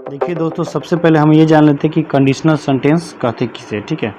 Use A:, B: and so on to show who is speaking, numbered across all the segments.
A: देखिए दोस्तों, सबसे पहले हम ये जान लेते हैं कि कंडीशनल सेंटेंस कहते किसे। ठीक है,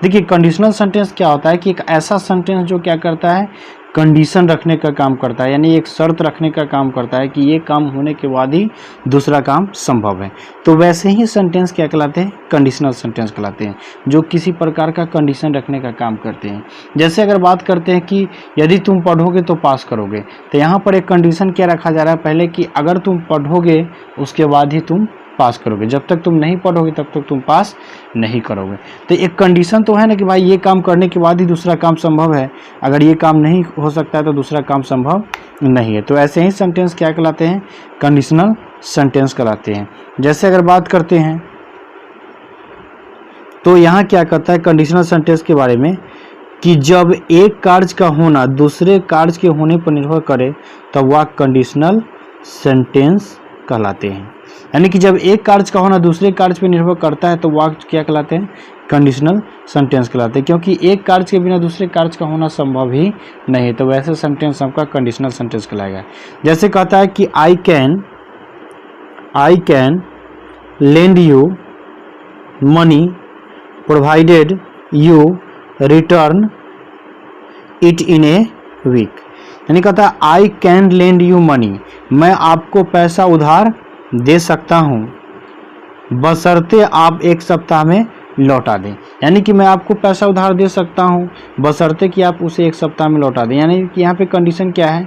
A: देखिए कंडीशनल सेंटेंस क्या होता है कि एक ऐसा सेंटेंस जो क्या करता है, कंडीशन रखने का काम करता है, यानी एक शर्त रखने का काम करता है कि ये काम होने के बाद ही दूसरा काम संभव है। तो वैसे ही सेंटेंस क्या कहलाते हैं, कंडीशनल सेंटेंस कहलाते हैं, जो किसी प्रकार का कंडीशन रखने का काम करते हैं। जैसे अगर बात करते हैं कि यदि तुम पढ़ोगे तो पास करोगे, तो यहाँ पर एक कंडीशन क्या रखा जा रहा है पहले कि अगर तुम पढ़ोगे उसके बाद ही तुम पास करोगे, जब तक तुम नहीं पढ़ोगे तब तक तुम पास नहीं करोगे। तो एक कंडीशन तो है ना कि भाई ये काम करने के बाद ही दूसरा काम संभव है, अगर ये काम नहीं हो सकता है तो दूसरा काम संभव नहीं है। तो ऐसे ही सेंटेंस क्या कहलाते हैं, कंडीशनल सेंटेंस कहलाते हैं। जैसे अगर बात करते हैं तो यहाँ क्या कहता है कंडीशनल सेंटेंस के बारे में कि जब एक कार्य का होना दूसरे कार्य के होने पर निर्भर करे तब वह कंडीशनल सेंटेंस कहलाते हैं। यानी कि जब एक कार्य का होना दूसरे कार्य पर निर्भर करता है तो वाक्य क्या कहलाते हैं, कंडीशनल सेंटेंस कहलाते हैं, क्योंकि एक कार्य के बिना दूसरे कार्य का होना संभव ही नहीं है। तो वैसे सेंटेंस आपका कंडीशनल सेंटेंस कहलाएगा। जैसे कहता है कि I can lend you money provided you return it in a week. यानी कहता है I can lend you money, मैं आपको पैसा उधार दे सकता हूँ बशर्ते आप एक सप्ताह में लौटा दें। यानी कि मैं आपको पैसा उधार दे सकता हूँ बशर्ते कि आप उसे एक सप्ताह में लौटा दें। यानी कि यहाँ पे कंडीशन क्या है,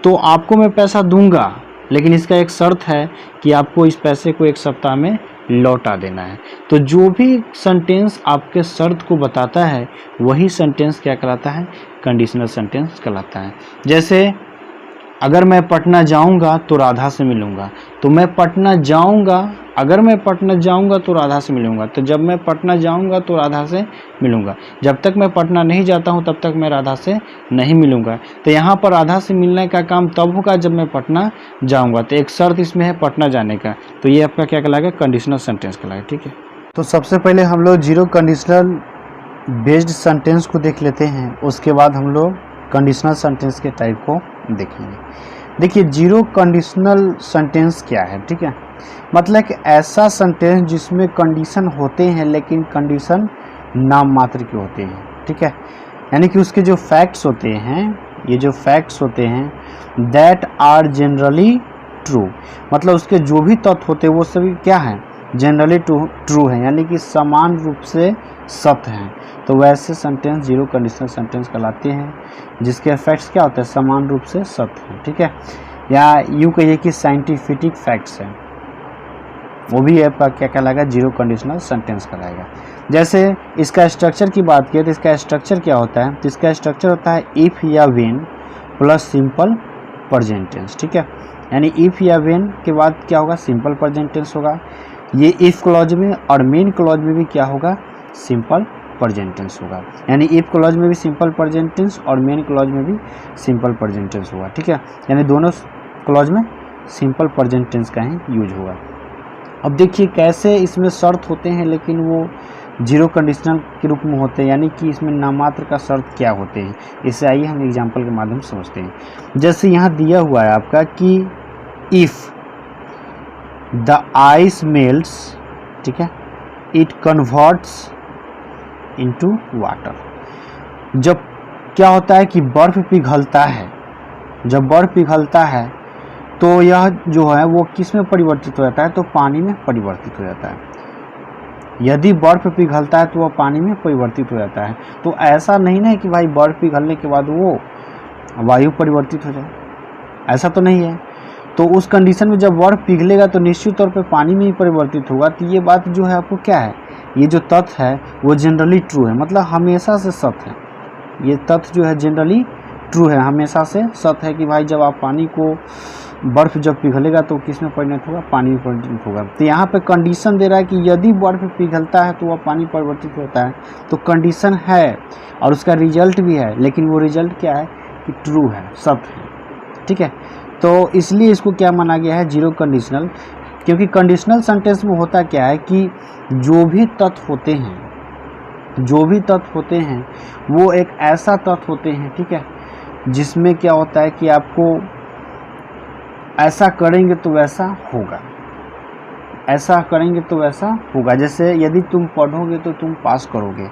A: तो आपको मैं पैसा दूंगा लेकिन इसका एक शर्त है कि आपको इस पैसे को एक सप्ताह में लौटा देना है। तो जो भी सेंटेंस आपके शर्त को बताता है वही सेंटेंस क्या कहलाता है, कंडीशनल सेंटेंस कहलाता है। जैसे अगर मैं पटना जाऊंगा तो राधा से मिलूंगा, तो मैं पटना जाऊंगा, अगर मैं पटना जाऊंगा तो राधा से मिलूंगा, तो जब मैं पटना जाऊंगा तो राधा से मिलूंगा, जब तक मैं पटना नहीं जाता हूं तब तक मैं राधा से नहीं मिलूंगा। तो यहाँ पर राधा से मिलने का काम तब होगा जब मैं पटना जाऊंगा, तो एक शर्त इसमें है पटना जाने का, तो ये आपका क्या कहलाएगा, कंडीशनल सेंटेंस कहलाएगा। ठीक है, तो सबसे पहले हम लोग जीरो कंडीशनल बेस्ड सेंटेंस को देख लेते हैं, उसके बाद हम लोग कंडीशनल सेंटेंस के टाइप को देखेंगे। देखिए जीरो कंडीशनल सेंटेंस क्या है, ठीक है, मतलब कि ऐसा सेंटेंस जिसमें कंडीशन होते हैं लेकिन कंडीशन नाम मात्र के होते हैं। ठीक है, यानी कि उसके जो फैक्ट्स होते हैं, ये जो फैक्ट्स होते हैं दैट आर जनरली ट्रू, मतलब उसके जो भी तथ्य होते हैं वो सभी क्या हैं, जनरली ट्रू है, यानी कि समान रूप से सत्य हैं। तो वैसे सेंटेंस जीरो कंडीशनल सेंटेंस कहलाते हैं जिसके फैक्ट्स क्या होते हैं, समान रूप से सत्य हैं। ठीक है, या यूँ कहिए कि साइंटिफिक फैक्ट्स हैं, वो भी आपका क्या कहलाएगा, जीरो कंडीशनल सेंटेंस कहलाएगा। जैसे इसका स्ट्रक्चर की बात किया तो इसका स्ट्रक्चर क्या होता है, तो इसका स्ट्रक्चर होता है इफ़ या when plus simple present tense. ठीक है, यानी इफ़ या व्हेन के बाद क्या होगा, सिंपल प्रेजेंट टेंस होगा। ये इफ़ क्लॉज में और मेन क्लॉज में भी क्या होगा, सिंपल प्रेजेंट टेंस होगा। यानी इफ़ क्लॉज में भी सिंपल प्रेजेंट टेंस और मेन क्लॉज में भी सिंपल प्रेजेंट टेंस होगा। ठीक है, यानी दोनों क्लॉज में सिंपल प्रेजेंट टेंस का ही यूज होगा। अब देखिए कैसे इसमें शर्त होते हैं लेकिन वो जीरो कंडीशनल के रूप में होते हैं, यानी कि इसमें नाममात्र का शर्त क्या होते हैं, इससे आइए हम एग्जाम्पल के माध्यम से समझते हैं। जैसे यहाँ दिया हुआ है आपका कि इफ़ द आइस मेल्ट्स, ठीक है, इट कन्वर्ट्स इनटू वाटर। जब क्या होता है कि बर्फ पिघलता है, जब बर्फ पिघलता है तो यह जो है वो किस में परिवर्तित हो जाता है, तो पानी में परिवर्तित हो जाता है। यदि बर्फ पिघलता है तो वह पानी में परिवर्तित हो जाता है। तो ऐसा नहीं ना है कि भाई बर्फ पिघलने के बाद वो वायु परिवर्तित हो जाए, ऐसा तो नहीं है। तो उस कंडीशन में जब बर्फ पिघलेगा तो निश्चित तौर पे पानी में ही परिवर्तित होगा। तो ये बात जो है आपको क्या है, ये जो तथ्य है वो जनरली ट्रू है, मतलब हमेशा से सत्य है। ये तथ्य जो है जनरली ट्रू है, हमेशा से सत्य है कि भाई जब आप पानी को, बर्फ जब पिघलेगा तो किस में परिणत होगा, पानी में परिणत होगा। तो यहाँ पे कंडीशन दे रहा है कि यदि बर्फ पिघलता है तो वह पानी परिवर्तित होता है, तो कंडीशन है और उसका रिजल्ट भी है, लेकिन वो रिजल्ट क्या है कि ट्रू है, सत्य है। ठीक है, तो इसलिए इसको क्या माना गया है, जीरो कंडीशनल, क्योंकि कंडीशनल सेंटेंस में होता क्या है कि जो भी तथ्य होते हैं, जो भी तथ्य होते हैं वो एक ऐसा तथ्य होते हैं, ठीक है, जिसमें क्या होता है कि आपको ऐसा करेंगे तो वैसा होगा। ऐसा करेंगे तो वैसा होगा। जैसे यदि तुम पढ़ोगे तो तुम पास करोगे,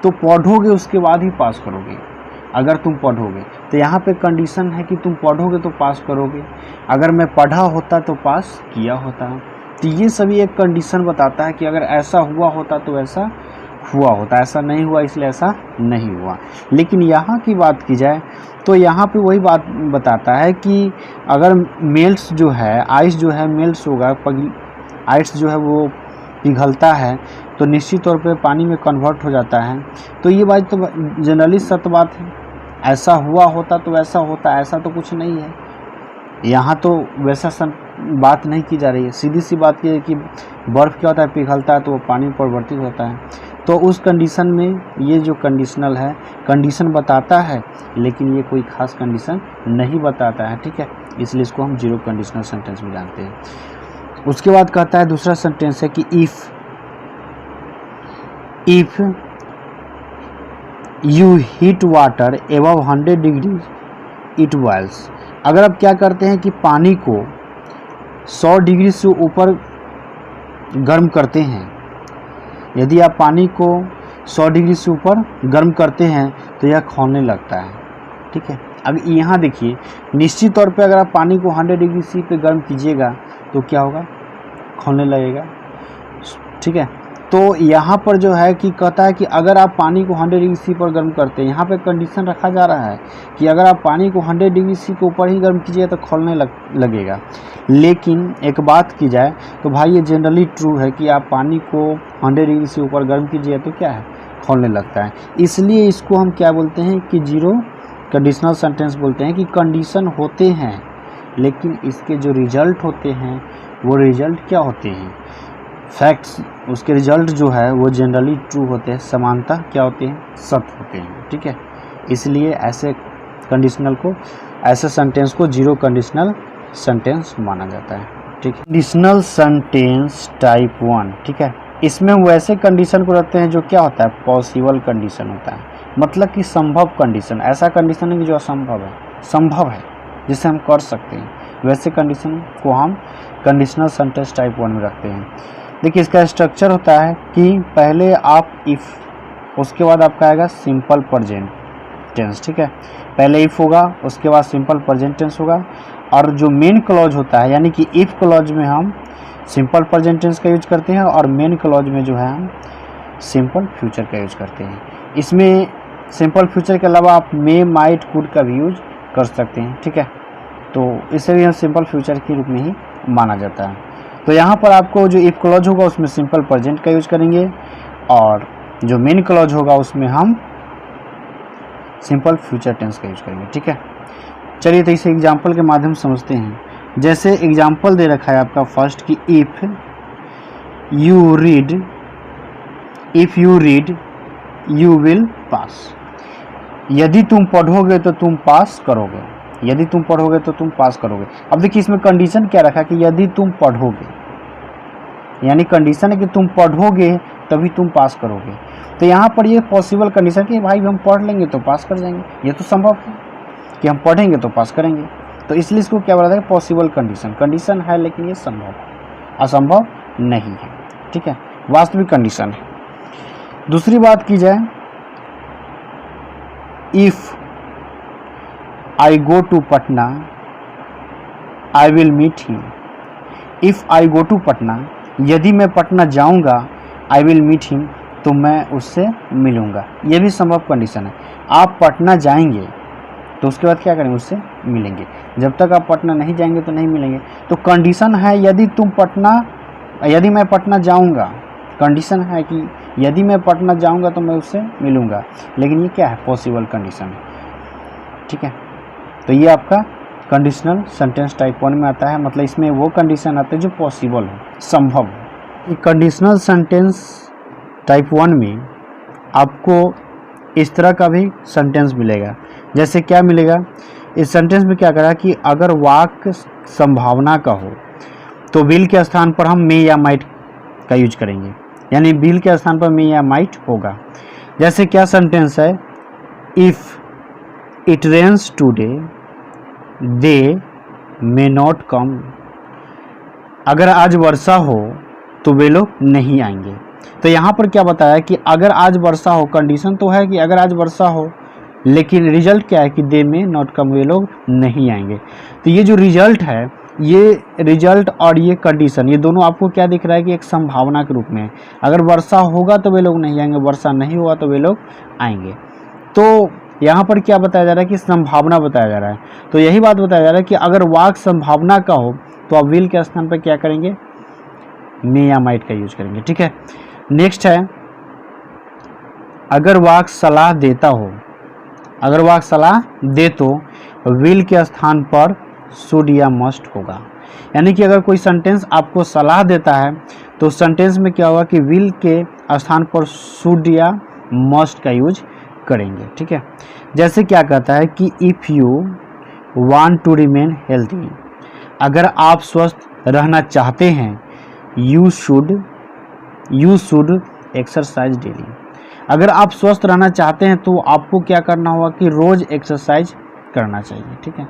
A: तो पढ़ोगे उसके बाद ही पास करोगे। अगर तुम पढ़ोगे तो यहाँ पे कंडीशन है कि तुम पढ़ोगे तो पास करोगे। अगर मैं पढ़ा होता तो पास किया होता। तो ये सभी एक कंडीशन बताता है कि अगर ऐसा हुआ होता तो ऐसा हुआ होता, ऐसा नहीं हुआ इसलिए ऐसा नहीं हुआ। लेकिन यहाँ की बात की जाए तो यहाँ पे वही बात बताता है कि अगर मेल्ट्स जो है, आइस जो है मेल्ट्स होगा, आइस जो है वो पिघलता है तो निश्चित तौर पे पानी में कन्वर्ट हो जाता है। तो ये बात तो जनरली सत्य बात है, ऐसा हुआ होता तो वैसा होता, ऐसा तो कुछ नहीं है। यहाँ तो वैसा बात नहीं की जा रही है, सीधी सी बात ये है कि बर्फ़ क्या होता है, पिघलता है तो वो पानी में परिवर्तित होता है। तो उस कंडीशन में ये जो कंडीशनल है, कंडीशन बताता है लेकिन ये कोई ख़ास कंडीशन नहीं बताता है, ठीक है। इसलिए इसको हम जीरो कंडीशनल सेंटेंस में जानते हैं। उसके बाद कहता है दूसरा सेंटेंस है कि if you heat water above 100 degree it boils. अगर आप क्या करते हैं कि पानी को 100 डिग्री से ऊपर गर्म करते हैं, यदि आप पानी को 100 डिग्री से ऊपर गर्म करते हैं तो यह खौलने लगता है, ठीक है। अब यहाँ देखिए, निश्चित तौर पे अगर आप पानी को 100 डिग्री सी पे गर्म कीजिएगा तो क्या होगा, खौलने लगेगा, ठीक है। तो यहाँ पर जो है कि कहता है कि अगर आप पानी को 100 डिग्री सी पर गर्म करते हैं, यहाँ पे कंडीशन रखा जा रहा है कि अगर आप पानी को 100 डिग्री सी के ऊपर ही गर्म कीजिएगा तो खौलने लगेगा। लेकिन एक बात की जाए तो भाई ये जनरली ट्रू है कि आप पानी को 100 डिग्री से ऊपर गर्म कीजिए तो क्या है, खौलने लगता है। इसलिए इसको हम क्या बोलते हैं कि जीरो कंडीशनल सेंटेंस बोलते हैं, कि कंडीशन होते हैं लेकिन इसके जो रिजल्ट होते हैं वो रिजल्ट क्या होते हैं, फैक्ट्स, उसके रिजल्ट जो है वो जनरली ट्रू होते हैं, समानता क्या होते हैं, सत्य होते हैं, ठीक है। इसलिए ऐसे कंडीशनल को, ऐसे सेंटेंस को जीरो कंडीशनल सेंटेंस माना जाता है, ठीक है। कंडीशनल सेंटेंस टाइप 1, ठीक है। इसमें वो ऐसे कंडीशन को रखते हैं जो क्या होता है, पॉसिबल कंडीशन होता है, मतलब कि संभव कंडीशन। ऐसा कंडीशन है कि जो असंभव है, संभव है जिसे हम कर सकते हैं, वैसे कंडीशन को हम कंडीशनल सेंटेंस टाइप 1 में रखते हैं। देखिए इसका स्ट्रक्चर होता है कि पहले आप इफ़, उसके बाद आपका आएगा सिंपल प्रेजेंट टेंस, ठीक है। पहले इफ़ होगा, उसके बाद सिंपल प्रेजेंट टेंस होगा, और जो मेन क्लॉज होता है यानी कि इफ़ क्लॉज में हम सिंपल प्रेजेंट टेंस का यूज करते हैं और मेन क्लॉज में जो है हम सिंपल फ्यूचर का यूज करते हैं। इसमें सिंपल फ्यूचर के अलावा आप मे, माइट, कुड का भी यूज कर सकते हैं, ठीक है। तो इसे भी हम सिंपल फ्यूचर के रूप में ही माना जाता है। तो यहाँ पर आपको जो इफ क्लॉज होगा उसमें सिंपल प्रेजेंट का यूज करेंगे और जो मेन क्लॉज होगा उसमें हम सिंपल फ्यूचर टेंस का यूज करेंगे, ठीक है। चलिए तो इसे एग्जांपल के माध्यम से समझते हैं। जैसे एग्जांपल दे रखा है आपका फर्स्ट कि if you read you will pass. यदि तुम पढ़ोगे तो तुम पास करोगे, यदि तुम पढ़ोगे तो तुम पास करोगे। अब देखिए इसमें कंडीशन क्या रखा कि यदि तुम पढ़ोगे, यानी कंडीशन है कि तुम पढ़ोगे तभी तुम पास करोगे। तो यहाँ पर ये पॉसिबल कंडीशन कि भाई हम पढ़ लेंगे तो पास कर जाएंगे, ये तो संभव है कि हम पढ़ेंगे तो पास करेंगे। तो इसलिए इसको क्या बोला था, पॉसिबल कंडीशन। कंडीशन है लेकिन ये संभव है, असंभव नहीं है, ठीक है, वास्तविक कंडीशन है। दूसरी बात की जाए, if I go to Patna I will meet him. If I go to Patna, यदि मैं पटना जाऊंगा, आई विल मीट हिम, तो मैं उससे मिलूंगा। ये भी संभव कंडीशन है। आप पटना जाएंगे तो उसके बाद क्या करेंगे, उससे मिलेंगे। जब तक आप पटना नहीं जाएंगे तो नहीं मिलेंगे। तो कंडीशन है यदि मैं पटना जाऊंगा, कंडीशन है कि यदि मैं पटना जाऊंगा तो मैं उससे मिलूंगा, लेकिन ये क्या है, पॉसिबल कंडीशन है, ठीक है। तो ये आपका कंडीशनल सेंटेंस टाइप 1 में आता है, मतलब इसमें वो कंडीशन आते हैं जो पॉसिबल हो, संभव हो। कंडीशनल सेंटेंस टाइप 1 में आपको इस तरह का भी सेंटेंस मिलेगा। जैसे क्या मिलेगा, इस सेंटेंस में क्या करा कि अगर वाक्य संभावना का हो तो विल के स्थान पर हम मे या माइट का यूज करेंगे, यानी विल के स्थान पर मे या माइट होगा। जैसे क्या सेंटेंस है, if it rains today they may not come. अगर आज वर्षा हो तो वे लोग नहीं आएंगे। तो यहाँ पर क्या बताया कि अगर आज वर्षा हो, कंडीशन तो है कि अगर आज वर्षा हो, लेकिन रिजल्ट क्या है कि दे में नॉट कम, वे लोग नहीं आएंगे। तो ये जो रिजल्ट है, ये रिजल्ट और ये कंडीशन, ये दोनों आपको क्या दिख रहा है कि एक संभावना के रूप में। अगर वर्षा होगा तो वे लोग नहीं आएंगे, वर्षा नहीं होगा तो वे लोग आएंगे। तो यहाँ पर क्या बताया जा रहा है कि संभावना बताया जा रहा है। तो यही बात बताया जा रहा है कि अगर वाक्य संभावना का हो तो आप विल के स्थान पर क्या करेंगे, मे या माइट का यूज करेंगे। ठीक है, नेक्स्ट है अगर वाक्य सलाह देता हो, अगर वाक्य सलाह दे तो विल के स्थान पर शुड या मस्ट होगा। यानी कि अगर कोई सेंटेंस आपको सलाह देता है तो सेंटेंस में क्या होगा कि विल के स्थान पर शुड या मस्ट का यूज करेंगे। ठीक है, जैसे क्या कहता है कि if you want to remain healthy, अगर आप स्वस्थ रहना चाहते हैं, यू शुड एक्सरसाइज डेली। अगर आप स्वस्थ रहना चाहते हैं तो आपको क्या करना होगा कि रोज एक्सरसाइज करना चाहिए। ठीक है,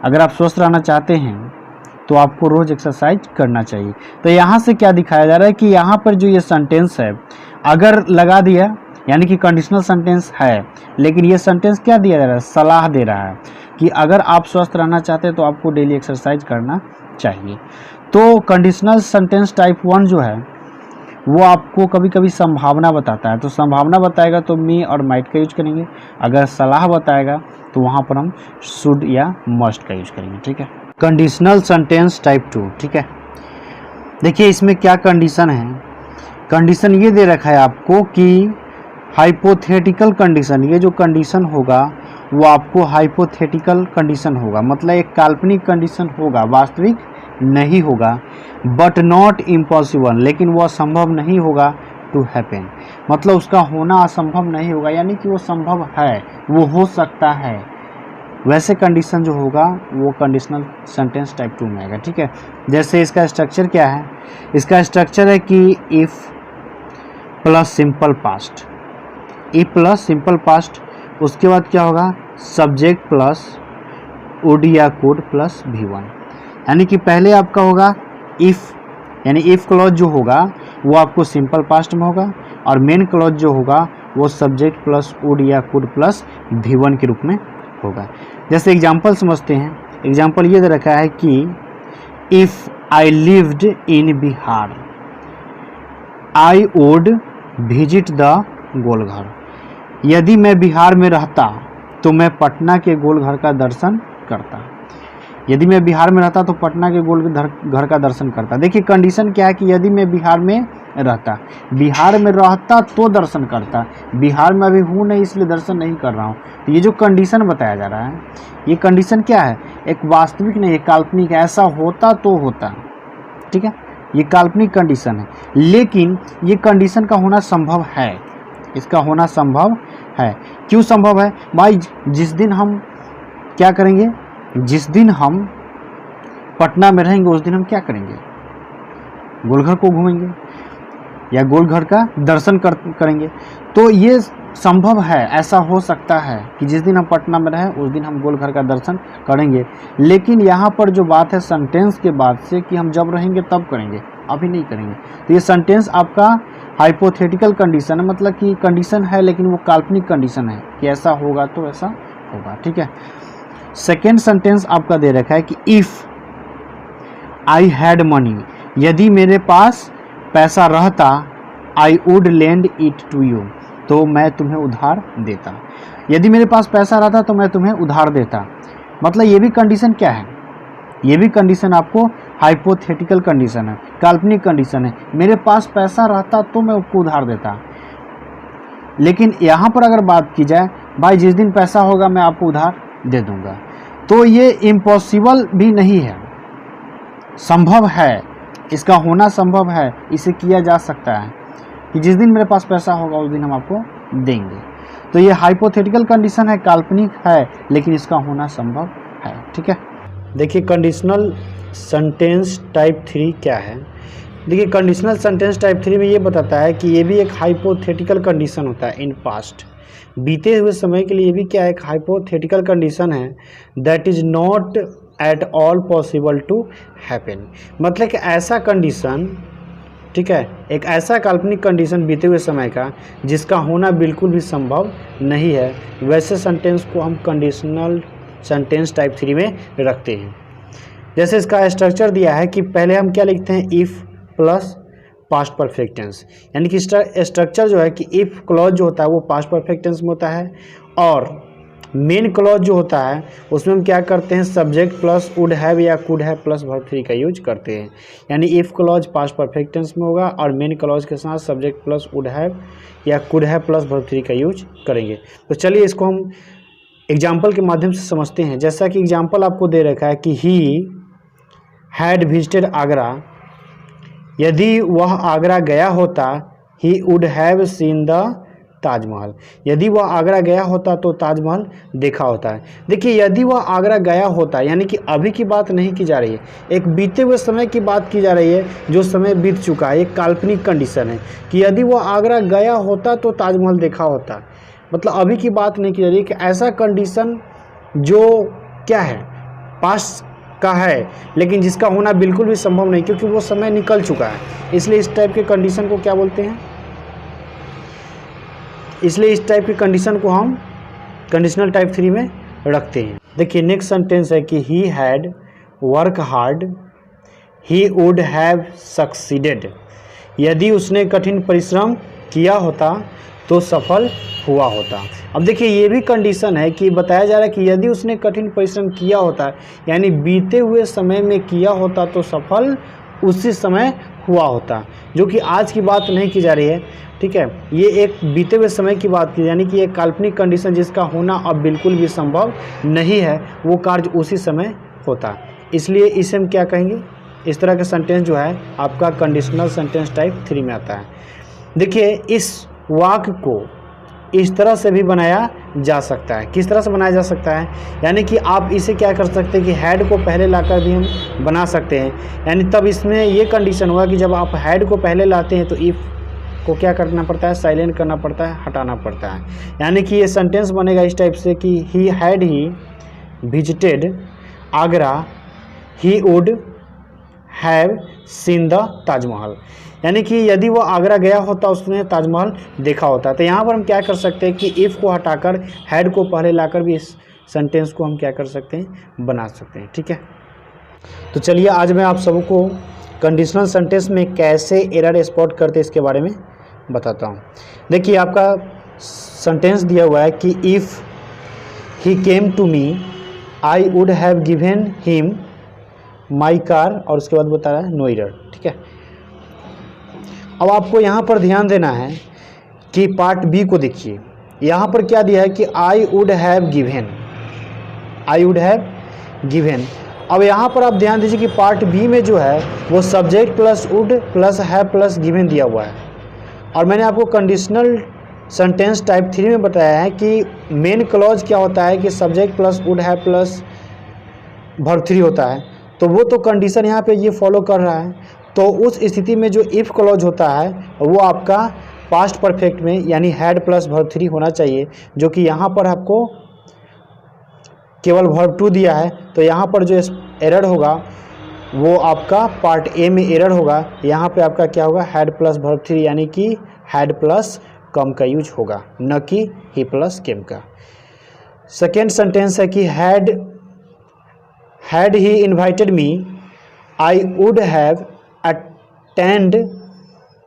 A: अगर आप स्वस्थ रहना चाहते हैं तो आपको रोज एक्सरसाइज करना चाहिए। तो यहाँ से क्या दिखाया जा रहा है कि यहाँ पर जो ये सेंटेंस है अगर लगा दिया, यानी कि कंडीशनल सेंटेंस है, लेकिन ये सेंटेंस क्या दिया जा रहा है, सलाह दे रहा है कि अगर आप स्वस्थ रहना चाहते हैं तो आपको डेली एक्सरसाइज करना चाहिए। तो कंडीशनल सेंटेंस टाइप 1 जो है वो आपको कभी कभी संभावना बताता है, तो संभावना बताएगा तो मे और माइट का यूज करेंगे। अगर सलाह बताएगा तो वहाँ पर हम शुड या मस्ट का यूज करेंगे। ठीक है, कंडीशनल सेंटेंस टाइप 2। ठीक है, देखिए इसमें क्या कंडीशन है। कंडीशन ये दे रखा है आपको कि हाइपोथेटिकल कंडीशन, ये जो कंडीशन होगा वो आपको हाइपोथेटिकल कंडीशन होगा, मतलब एक काल्पनिक कंडीशन होगा, वास्तविक नहीं होगा। बट नॉट इम्पॉसिबल, लेकिन वो असंभव नहीं होगा टू हैपन, मतलब उसका होना असंभव नहीं होगा, यानी कि वो संभव है, वो हो सकता है। वैसे कंडीशन जो होगा वो कंडीशनल सेंटेंस टाइप 2 में आएगा। ठीक है, जैसे इसका स्ट्रक्चर क्या है, इसका स्ट्रक्चर है कि if plus simple past, if plus simple past, उसके बाद क्या होगा सब्जेक्ट प्लस वुड या कुड प्लस V1। यानी कि पहले आपका होगा इफ़, यानी इफ़ क्लॉज जो होगा वो आपको सिंपल पास्ट में होगा, और मेन क्लॉज जो होगा वो सब्जेक्ट प्लस वुड या कुड प्लस V1 के रूप में होगा। जैसे एग्जांपल समझते हैं, एग्जांपल ये दे रखा है कि if I lived in Bihar I would visit the Golghar. यदि मैं बिहार में रहता तो मैं पटना के गोलघर का दर्शन करता। यदि मैं बिहार में रहता तो पटना के गोलघर का दर्शन करता। देखिए कंडीशन क्या है कि यदि मैं बिहार में रहता, बिहार में रहता तो दर्शन करता, बिहार में अभी हूँ नहीं इसलिए दर्शन नहीं कर रहा हूँ। तो ये जो कंडीशन बताया जा रहा है, ये कंडीशन क्या है, एक वास्तविक नहीं है, काल्पनिक है, ऐसा होता तो होता। ठीक है, ये काल्पनिक कंडीशन है, लेकिन ये कंडीशन का होना संभव है, इसका होना संभव है। क्यों संभव है भाई, जिस दिन हम क्या करेंगे, जिस दिन हम पटना में रहेंगे उस दिन हम क्या करेंगे, गोलघर को घूमेंगे या गोलघर का दर्शन करेंगे। तो ये संभव है, ऐसा हो सकता है कि जिस दिन हम पटना में रहें उस दिन हम गोलघर का दर्शन करेंगे। लेकिन यहाँ पर जो बात है सेंटेंस के बाद से कि हम जब रहेंगे तब करेंगे, अभी नहीं करेंगे। तो ये सेंटेंस आपका हाइपोथेटिकल कंडीशन है, मतलब कि कंडीशन है लेकिन वो काल्पनिक कंडीशन है कि ऐसा होगा तो ऐसा होगा। ठीक है, सेकेंड सेंटेंस आपका दे रखा है कि इफ़ आई हैड मनी, यदि मेरे पास पैसा रहता, I would lend it to you, तो मैं तुम्हें उधार देता। यदि मेरे पास पैसा रहता तो मैं तुम्हें उधार देता, मतलब ये भी कंडीशन क्या है, ये भी कंडीशन आपको हाइपोथेटिकल कंडीशन है, काल्पनिक कंडीशन है। मेरे पास पैसा रहता तो मैं आपको उधार देता, लेकिन यहाँ पर अगर बात की जाए भाई जिस दिन पैसा होगा मैं आपको उधार दे दूंगा, तो ये इम्पॉसिबल भी नहीं है, संभव है, इसका होना संभव है, इसे किया जा सकता है कि जिस दिन मेरे पास पैसा होगा उस दिन हम आपको देंगे। तो ये हाइपोथेटिकल कंडीशन है, काल्पनिक है, लेकिन इसका होना संभव है। ठीक है, देखिए कंडीशनल सेंटेंस टाइप 3 क्या है। देखिए कंडीशनल सेंटेंस टाइप 3 में ये बताता है कि ये भी एक हाइपोथेटिकल कंडीशन होता है इन पास्ट, बीते हुए समय के लिए भी क्या एक हाइपोथेटिकल कंडीशन है, that is not at all possible to happen, मतलब कि ऐसा कंडीशन ठीक है, एक ऐसा काल्पनिक कंडीशन बीते हुए समय का जिसका होना बिल्कुल भी संभव नहीं है, वैसे सेंटेंस को हम कंडीशनल सेंटेंस टाइप 3 में रखते हैं। जैसे इसका स्ट्रक्चर दिया है कि पहले हम क्या लिखते हैं, if plus past perfect tense, यानी कि स्ट्रक्चर जो है कि इफ़ क्लॉज जो होता है वो पास्ट परफेक्ट टेंस में होता है, और मेन क्लॉज जो होता है उसमें हम क्या करते हैं, सब्जेक्ट प्लस वुड हैव या कुड हैव प्लस वर्ब 3 का यूज करते हैं। यानी if clause past perfect tense में होगा और मेन क्लॉज के साथ सब्जेक्ट प्लस वुड हैव या कुड हैव प्लस वर्ब 3 का यूज करेंगे। तो चलिए इसको हम एग्जाम्पल के माध्यम से समझते हैं। जैसा कि एग्जाम्पल आपको दे रखा है कि ही हैड विजिटेड आगरा, यदि वह आगरा गया होता, he would have seen the Taj Mahal, यदि वह आगरा गया होता तो ताजमहल देखा होता है। देखिए, यदि वह आगरा गया होता यानी कि अभी की बात नहीं की जा रही है, एक बीते हुए समय की बात की जा रही है जो समय बीत चुका है। एक काल्पनिक कंडीशन है कि यदि वह आगरा गया होता तो ताजमहल देखा होता, मतलब अभी की बात नहीं की जा रही है कि ऐसा कंडीशन जो क्या है, पास्ट का है, लेकिन जिसका होना बिल्कुल भी संभव नहीं क्योंकि वो समय निकल चुका है। इसलिए इस टाइप के कंडीशन को क्या बोलते हैं, इसलिए इस टाइप की कंडीशन को हम कंडीशनल टाइप 3 में रखते हैं। देखिए नेक्स्ट सेंटेंस है कि he had work hard, he would have succeeded, यदि उसने कठिन परिश्रम किया होता तो सफल हुआ होता। अब देखिए ये भी कंडीशन है कि बताया जा रहा है कि यदि उसने कठिन परिश्रम किया होता, यानी बीते हुए समय में किया होता तो सफल उसी समय हुआ होता, जो कि आज की बात नहीं की जा रही है। ठीक है, ये एक बीते हुए समय की बात की, यानी कि एक काल्पनिक कंडीशन जिसका होना अब बिल्कुल भी संभव नहीं है, वो कार्य उसी समय होता। इसलिए इसे हम क्या कहेंगे, इस तरह का सेंटेंस जो है आपका कंडीशनल सेंटेंस टाइप 3 में आता है। देखिए इस वाक्य को इस तरह से भी बनाया जा सकता है। किस तरह से बनाया जा सकता है, यानी कि आप इसे क्या कर सकते हैं कि हैड को पहले लाकर भी हम बना सकते हैं। यानी तब इसमें ये कंडीशन होगा कि जब आप हैड को पहले लाते हैं तो इफ़ को क्या करना पड़ता है, साइलेंट करना पड़ता है, हटाना पड़ता है। यानी कि ये सेंटेंस बनेगा इस टाइप से कि he had he visited Agra, he would have seen the Taj Mahal, यानी कि यदि वो आगरा गया होता उसने ताजमहल देखा होता। तो यहाँ पर हम क्या कर सकते हैं कि इफ़ को हटाकर हैड को पहले लाकर भी इस सेंटेंस को हम क्या कर सकते हैं, बना सकते हैं। ठीक है, तो चलिए आज मैं आप सबको कंडीशनल सेंटेंस में कैसे एरर स्पॉट करते इसके बारे में बताता हूँ। देखिए आपका सेंटेंस दिया हुआ है कि if he came to me I would have given him my car, और उसके बाद बता रहा है नो एरर। ठीक है, अब आपको यहाँ पर ध्यान देना है कि पार्ट बी को देखिए। यहाँ पर क्या दिया है कि आई would have given, I would have given. अब यहाँ पर आप ध्यान दीजिए कि पार्ट बी में जो है वो subject plus would plus have plus given दिया हुआ है, और मैंने आपको कंडीशनल सेंटेंस टाइप 3 में बताया है कि मेन क्लॉज क्या होता है कि subject plus would have plus verb 3 होता है। तो वो तो कंडीशन यहाँ पे ये फॉलो कर रहा है। तो उस स्थिति में जो इफ़ क्लॉज होता है वो आपका पास्ट परफेक्ट में यानी हैड प्लस वर्ब 3 होना चाहिए, जो कि यहाँ पर आपको केवल वर्ब 2 दिया है। तो यहाँ पर जो एरर होगा वो आपका पार्ट ए में एरर होगा। यहाँ पे आपका क्या होगा, हैड प्लस वर्ब 3 यानी कि हैड प्लस कम का यूज होगा, न कि ही प्लस केम का। सेकेंड सेंटेंस है कि had he invited me I would have attend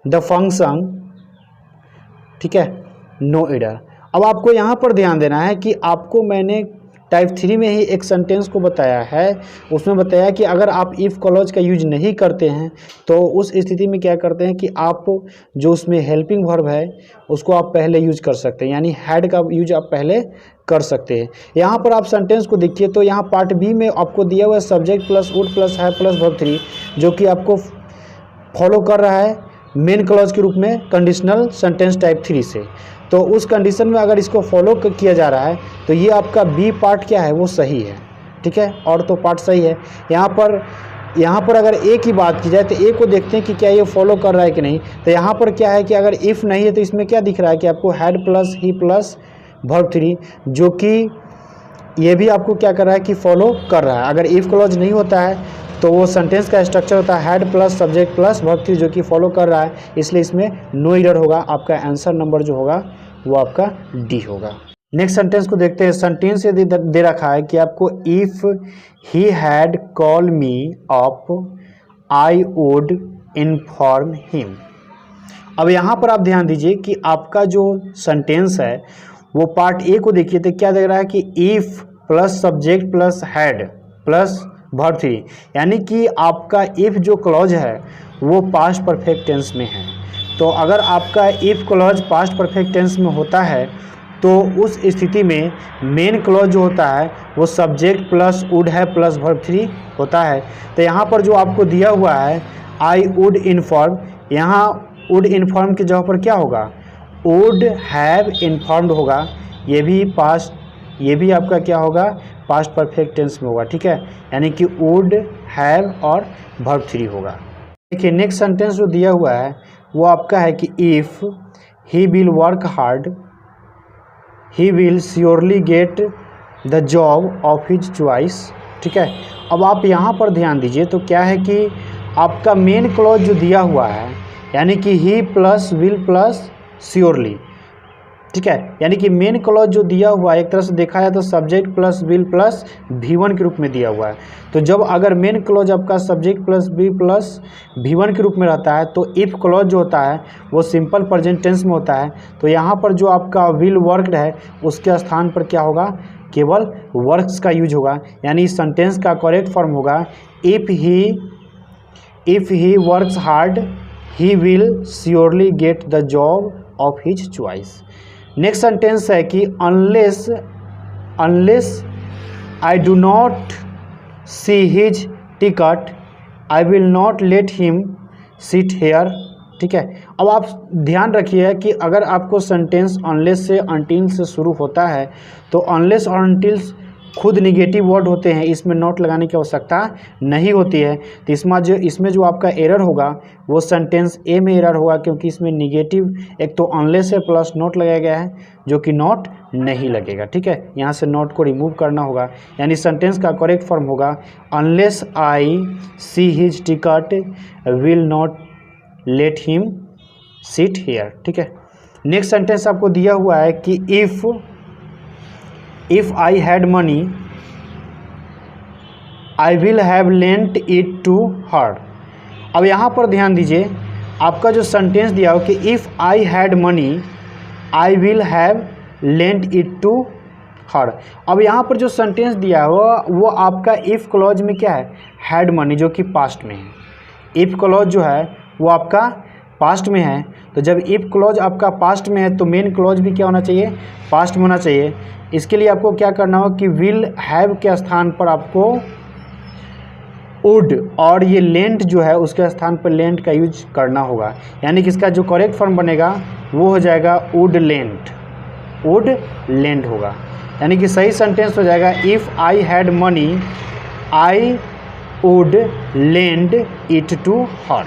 A: the function. ठीक है, नो एरर। अब आपको यहाँ पर ध्यान देना है कि आपको मैंने टाइप 3 में ही एक सेंटेंस को बताया है, उसमें बताया कि अगर आप इफ़ क्लॉज का यूज नहीं करते हैं तो उस स्थिति में क्या करते हैं कि आप जो उसमें हेल्पिंग वर्ब है उसको आप पहले यूज कर सकते हैं, यानी हैड का यूज आप पहले कर सकते हैं। यहाँ पर आप सेंटेंस को देखिए तो यहाँ पार्ट बी में आपको दिया हुआ है subject plus would plus have plus verb 3, जो कि आपको फॉलो कर रहा है मेन क्लॉज के रूप में कंडीशनल सेंटेंस टाइप 3 से। तो उस कंडीशन में अगर इसको फॉलो किया जा रहा है तो ये आपका बी पार्ट क्या है, वो सही है। ठीक है, और तो पार्ट सही है। यहाँ पर अगर ए की बात की जाए तो ए को देखते हैं कि क्या ये फॉलो कर रहा है कि नहीं। तो यहाँ पर क्या है कि अगर इफ़ नहीं है तो इसमें क्या दिख रहा है कि आपको had plus he plus verb 3, जो कि ये भी आपको क्या कर रहा है कि फॉलो कर रहा है। अगर इफ़ क्लॉज नहीं होता है तो वो सेंटेंस का स्ट्रक्चर होता है had plus subject plus verb three, जो कि फॉलो कर रहा है, इसलिए इसमें नो एरर होगा। आपका आंसर नंबर जो होगा वो आपका डी होगा। नेक्स्ट सेंटेंस को देखते हैं। सेंटेंस ये दे रखा है कि आपको if he had call me up I would inform him. अब यहाँ पर आप ध्यान दीजिए कि आपका जो सेंटेंस है वो पार्ट ए को देखिए तो क्या देख रहा है कि if plus subject plus had plus verb three, यानी कि आपका इफ जो क्लॉज है वो पास्ट परफेक्ट टेंस में है। तो अगर आपका if clause past perfect tense में होता है तो उस स्थिति में मेन क्लॉज जो होता है वो सब्जेक्ट प्लस वुड है प्लस वर्ब थ्री होता है। तो यहाँ पर जो आपको दिया हुआ है आई वुड इन्फॉर्म, यहाँ वुड इन्फॉर्म की जगह पर क्या होगा, वुड हैव इन्फॉर्म्ड होगा। ये भी आपका क्या होगा, पास्ट परफेक्ट टेंस में होगा, ठीक है, यानी कि वुड हैव और वर्ब थ्री होगा। देखिए नेक्स्ट सेंटेंस जो दिया हुआ है वो आपका है कि if he will work hard he will surely get the job of his choice, ठीक है। अब आप यहाँ पर ध्यान दीजिए तो क्या है कि आपका मेन क्लॉज जो दिया हुआ है यानी कि ही प्लस विल प्लस श्योरली, ठीक है, यानी कि मेन क्लॉज जो दिया हुआ है एक तरह से देखा जाए तो subject plus will plus V1 के रूप में दिया हुआ है। तो जब अगर मेन क्लॉज आपका subject plus B plus V1 के रूप में रहता है तो इफ़ क्लॉज जो होता है वो सिंपल प्रेजेंट टेंस में होता है। तो यहाँ पर जो आपका विल वर्कड है उसके स्थान पर क्या होगा, केवल वर्क्स का यूज होगा, यानी इस सेंटेंस का करेक्ट फॉर्म होगा if he works hard he will surely get the job of his choice. Next sentence है कि unless I do not C his ticket I will not let him sit here, ठीक है। अब आप ध्यान रखिए कि अगर आपको सेंटेंस अनलेस से अनटिल से शुरू होता है तो अनलेस और अनटिल खुद निगेटिव वर्ड होते हैं, इसमें नॉट लगाने की आवश्यकता नहीं होती है। तो इसमें जो आपका एरर होगा वो सेंटेंस ए में एरर होगा, क्योंकि इसमें निगेटिव एक तो अनलेस से प्लस नॉट लगाया गया है जो कि नॉट नहीं लगेगा, ठीक है। यहाँ से नॉट को रिमूव करना होगा, यानी सेंटेंस का करेक्ट फॉर्म होगा unless I see his ticket will not let him sit here, ठीक है। नेक्स्ट सेंटेंस आपको दिया हुआ है कि if I had money I will have lent it to her. अब यहाँ पर ध्यान दीजिए आपका जो सेंटेंस दिया हो कि if I had money I will have lent it to her. अब यहाँ पर जो सेंटेंस दिया हो वो आपका इफ़ क्लॉज में क्या है, हैड मनी, जो कि पास्ट में है। इफ़ क्लॉज जो है वो आपका पास्ट में है, तो जब इफ़ क्लॉज आपका पास्ट में है तो मेन क्लॉज भी क्या होना चाहिए, पास्ट में होना चाहिए। इसके लिए आपको क्या करना होगा कि विल हैव के स्थान पर आपको वुड और ये लेंट जो है उसके स्थान पर लेंट का यूज करना होगा, यानी कि इसका जो करेक्ट फॉर्म बनेगा वो हो जाएगा वुड लेंट होगा, यानी कि सही सेंटेंस हो जाएगा if I had money I would lend it to her.